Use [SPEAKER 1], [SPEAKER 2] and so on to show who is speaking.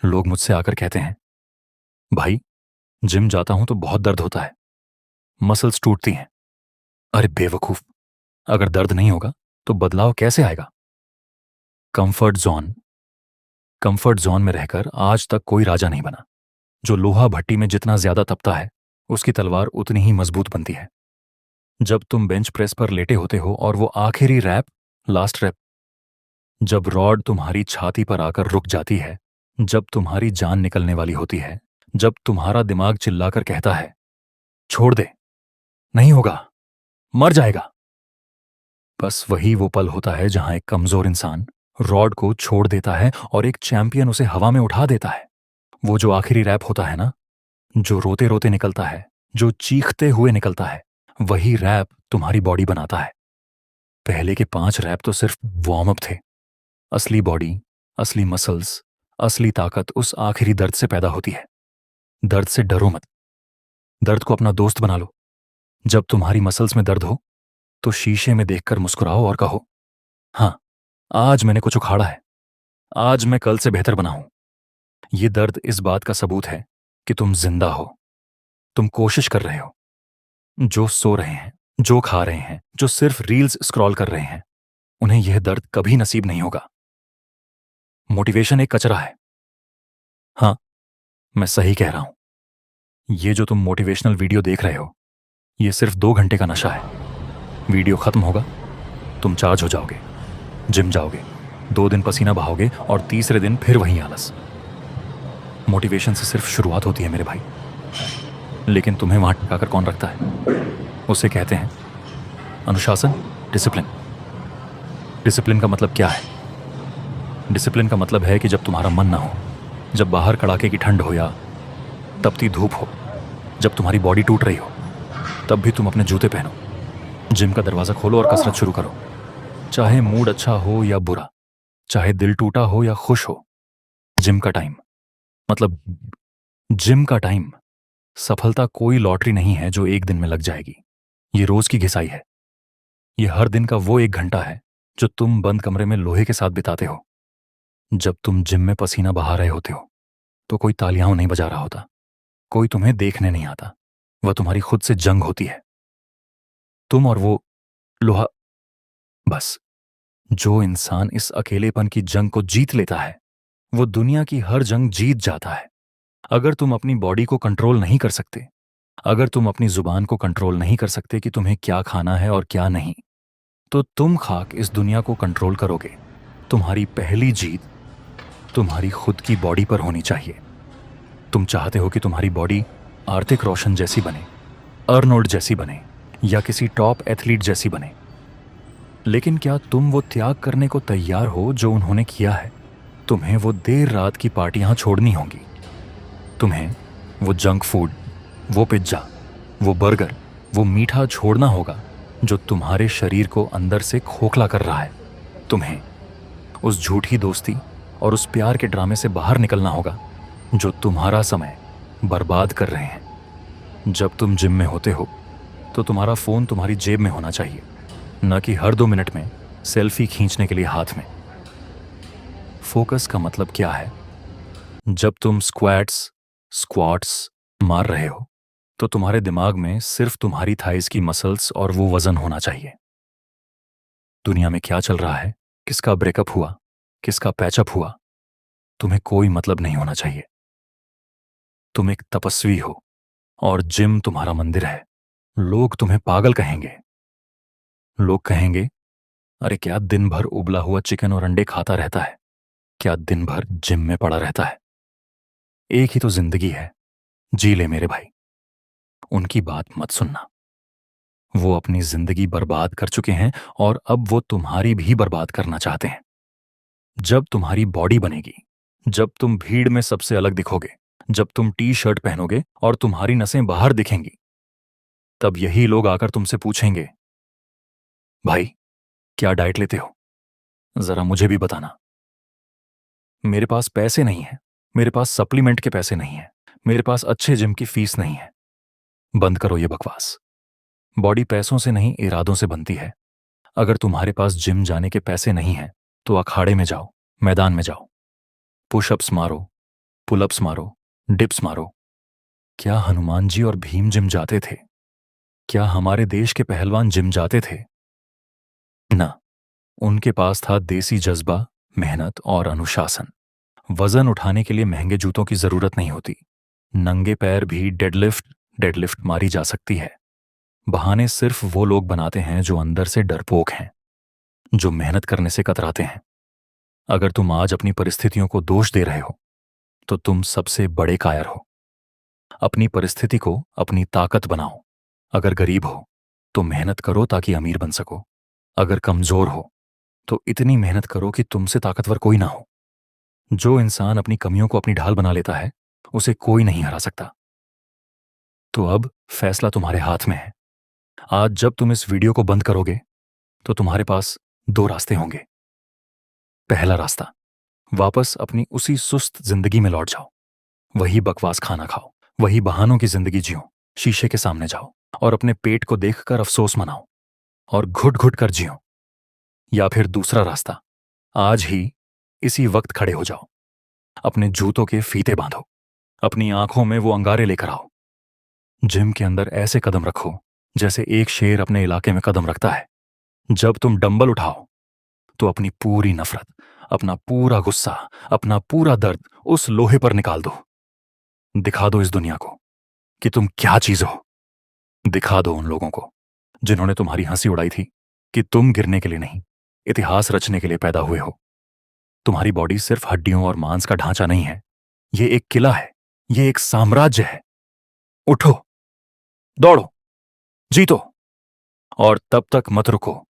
[SPEAKER 1] लोग मुझसे आकर कहते हैं, भाई जिम जाता हूं तो बहुत दर्द होता है, मसल्स टूटती हैं। अरे बेवकूफ, अगर दर्द नहीं होगा तो बदलाव कैसे आएगा? Comfort zone. कंफर्ट जोन में रहकर आज तक कोई राजा नहीं बना। जो लोहा भट्टी में जितना ज्यादा तपता है, उसकी तलवार उतनी ही मजबूत बनती है। जब तुम बेंच प्रेस पर लेटे होते हो और वो आखिरी रैप, लास्ट रैप, जब रॉड तुम्हारी छाती पर आकर रुक जाती है, जब तुम्हारी जान निकलने वाली होती है, जब तुम्हारा दिमाग चिल्लाकर कहता है, छोड़ दे, नहीं होगा, मर जाएगा, बस वही वो पल होता है जहां एक कमजोर इंसान रॉड को छोड़ देता है और एक चैंपियन उसे हवा में उठा देता है। वो जो आखिरी रैप होता है ना, जो रोते रोते निकलता है, जो चीखते हुए निकलता है, वही रैप तुम्हारी बॉडी बनाता है। पहले के 5 रैप तो सिर्फ वार्म अप थे। असली बॉडी, असली मसल्स, असली ताकत उस आखिरी दर्द से पैदा होती है। दर्द से डरो मत, दर्द को अपना दोस्त बना लो। जब तुम्हारी मसल्स में दर्द हो तो शीशे में देखकर मुस्कुराओ और कहो, हाँ, आज मैंने कुछ उखाड़ा है, आज मैं कल से बेहतर बना हूं। ये दर्द इस बात का सबूत है कि तुम जिंदा हो, तुम कोशिश कर रहे हो। जो सो रहे हैं, जो खा रहे हैं, जो सिर्फ रील्स स्क्रॉल कर रहे हैं, उन्हें यह दर्द कभी नसीब नहीं होगा। मोटिवेशन एक कचरा है। हाँ, मैं सही कह रहा हूं। ये जो तुम मोटिवेशनल वीडियो देख रहे हो, ये सिर्फ 2 घंटे का नशा है। वीडियो खत्म होगा, तुम चार्ज हो जाओगे, जिम जाओगे, 2 दिन पसीना बहाओगे और तीसरे दिन फिर वही आलस। मोटिवेशन से सिर्फ शुरुआत होती है मेरे भाई, लेकिन तुम्हें वहां टिकाकर कौन रखता है? उसे कहते हैं अनुशासन, डिसिप्लिन। डिसिप्लिन का मतलब क्या है? डिसिप्लिन का मतलब है कि जब तुम्हारा मन ना हो, जब बाहर कड़ाके की ठंड हो या तपती धूप हो, जब तुम्हारी बॉडी टूट रही हो, तब भी तुम अपने जूते पहनो, जिम का दरवाजा खोलो और कसरत शुरू करो। चाहे मूड अच्छा हो या बुरा, चाहे दिल टूटा हो या खुश हो, जिम का टाइम, मतलब जिम का टाइम। सफलता कोई लॉटरी नहीं है जो एक दिन में लग जाएगी। ये रोज की घिसाई है। ये हर दिन का वो 1 घंटा है जो तुम बंद कमरे में लोहे के साथ बिताते हो। जब तुम जिम में पसीना बहा रहे होते हो तो कोई तालियां नहीं बजा रहा होता, कोई तुम्हें देखने नहीं आता। वह तुम्हारी खुद से जंग होती है, तुम और वो लोहा। बस, जो इंसान इस अकेलेपन की जंग को जीत लेता है, वो दुनिया की हर जंग जीत जाता है। अगर तुम अपनी बॉडी को कंट्रोल नहीं कर सकते, अगर तुम अपनी जुबान को कंट्रोल नहीं कर सकते कि तुम्हें क्या खाना है और क्या नहीं, तो तुम खाक इस दुनिया को कंट्रोल करोगे। तुम्हारी पहली जीत तुम्हारी खुद की बॉडी पर होनी चाहिए। तुम चाहते हो कि तुम्हारी बॉडी आर्थिक रोशन जैसी बने, अर्नोल्ड जैसी बने या किसी टॉप एथलीट जैसी बने, लेकिन क्या तुम वो त्याग करने को तैयार हो जो उन्होंने किया है? तुम्हें वो देर रात की पार्टियां छोड़नी होंगी, तुम्हें वो जंक फूड, वो पिज्जा, वो बर्गर, वो मीठा छोड़ना होगा जो तुम्हारे शरीर को अंदर से खोखला कर रहा है। तुम्हें उस झूठी दोस्ती और उस प्यार के ड्रामे से बाहर निकलना होगा जो तुम्हारा समय बर्बाद कर रहे हैं। जब तुम जिम में होते हो तो तुम्हारा फोन तुम्हारी जेब में होना चाहिए, न कि हर 2 मिनट में सेल्फी खींचने के लिए हाथ में। फोकस का मतलब क्या है? जब तुम स्क्वाट्स मार रहे हो तो तुम्हारे दिमाग में सिर्फ तुम्हारी थाइस की मसल्स और वो वजन होना चाहिए। दुनिया में क्या चल रहा है, किसका ब्रेकअप हुआ, किसका पैचअप हुआ, तुम्हें कोई मतलब नहीं होना चाहिए। तुम एक तपस्वी हो और जिम तुम्हारा मंदिर है। लोग तुम्हें पागल कहेंगे। लोग कहेंगे, अरे क्या दिन भर उबला हुआ चिकन और अंडे खाता रहता है, क्या दिन भर जिम में पड़ा रहता है। एक ही तो जिंदगी है, जी ले मेरे भाई। उनकी बात मत सुनना। वो अपनी जिंदगी बर्बाद कर चुके हैं और अब वो तुम्हारी भी बर्बाद करना चाहते हैं। जब तुम्हारी बॉडी बनेगी, जब तुम भीड़ में सबसे अलग दिखोगे, जब तुम टी शर्ट पहनोगे और तुम्हारी नसें बाहर दिखेंगी, तब यही लोग आकर तुमसे पूछेंगे, भाई क्या डाइट लेते हो, जरा मुझे भी बताना। मेरे पास पैसे नहीं है, मेरे पास सप्लीमेंट के पैसे नहीं है, मेरे पास अच्छे जिम की फीस नहीं है। बंद करो ये बकवास। बॉडी पैसों से नहीं, इरादों से बनती है। अगर तुम्हारे पास जिम जाने के पैसे नहीं हैं तो अखाड़े में जाओ, मैदान में जाओ, पुशअप्स मारो, पुलअप्स मारो, डिप्स मारो। क्या हनुमान जी और भीम जिम जाते थे? क्या हमारे देश के पहलवान जिम जाते थे? ना, उनके पास था देसी जज्बा, मेहनत और अनुशासन। वजन उठाने के लिए महंगे जूतों की जरूरत नहीं होती। नंगे पैर भी डेडलिफ्ट डेडलिफ्ट मारी जा सकती है। बहाने सिर्फ वो लोग बनाते हैं जो अंदर से डरपोक हैं, जो मेहनत करने से कतराते हैं। अगर तुम आज अपनी परिस्थितियों को दोष दे रहे हो तो तुम सबसे बड़े कायर हो। अपनी परिस्थिति को अपनी ताकत बनाओ। अगर गरीब हो तो मेहनत करो ताकि अमीर बन सको। अगर कमजोर हो तो इतनी मेहनत करो कि तुमसे ताकतवर कोई ना हो। जो इंसान अपनी कमियों को अपनी ढाल बना लेता है उसे कोई नहीं हरा सकता। तो अब फैसला तुम्हारे हाथ में है। आज जब तुम इस वीडियो को बंद करोगे तो तुम्हारे पास दो रास्ते होंगे। पहला रास्ता, वापस अपनी उसी सुस्त जिंदगी में लौट जाओ। वही बकवास खाना खाओ, वही बहानों की जिंदगी जियो। शीशे के सामने जाओ और अपने पेट को देखकर अफसोस मनाओ और घुट घुट कर जियो। या फिर दूसरा रास्ता, आज ही इसी वक्त खड़े हो जाओ। अपने जूतों के फीते बांधो, अपनी आंखों में वो अंगारे लेकर आओ। जिम के अंदर ऐसे कदम रखो जैसे एक शेर अपने इलाके में कदम रखता है। जब तुम डंबल उठाओ तो अपनी पूरी नफरत, अपना पूरा गुस्सा, अपना पूरा दर्द उस लोहे पर निकाल दो। दिखा दो इस दुनिया को कि तुम क्या चीज हो। दिखा दो उन लोगों को जिन्होंने तुम्हारी हंसी उड़ाई थी कि तुम गिरने के लिए नहीं, इतिहास रचने के लिए पैदा हुए हो। तुम्हारी बॉडी सिर्फ हड्डियों और मांस का ढांचा नहीं है, ये एक किला है, ये एक साम्राज्य है। उठो, दौड़ो, जीतो और तब तक मत रुको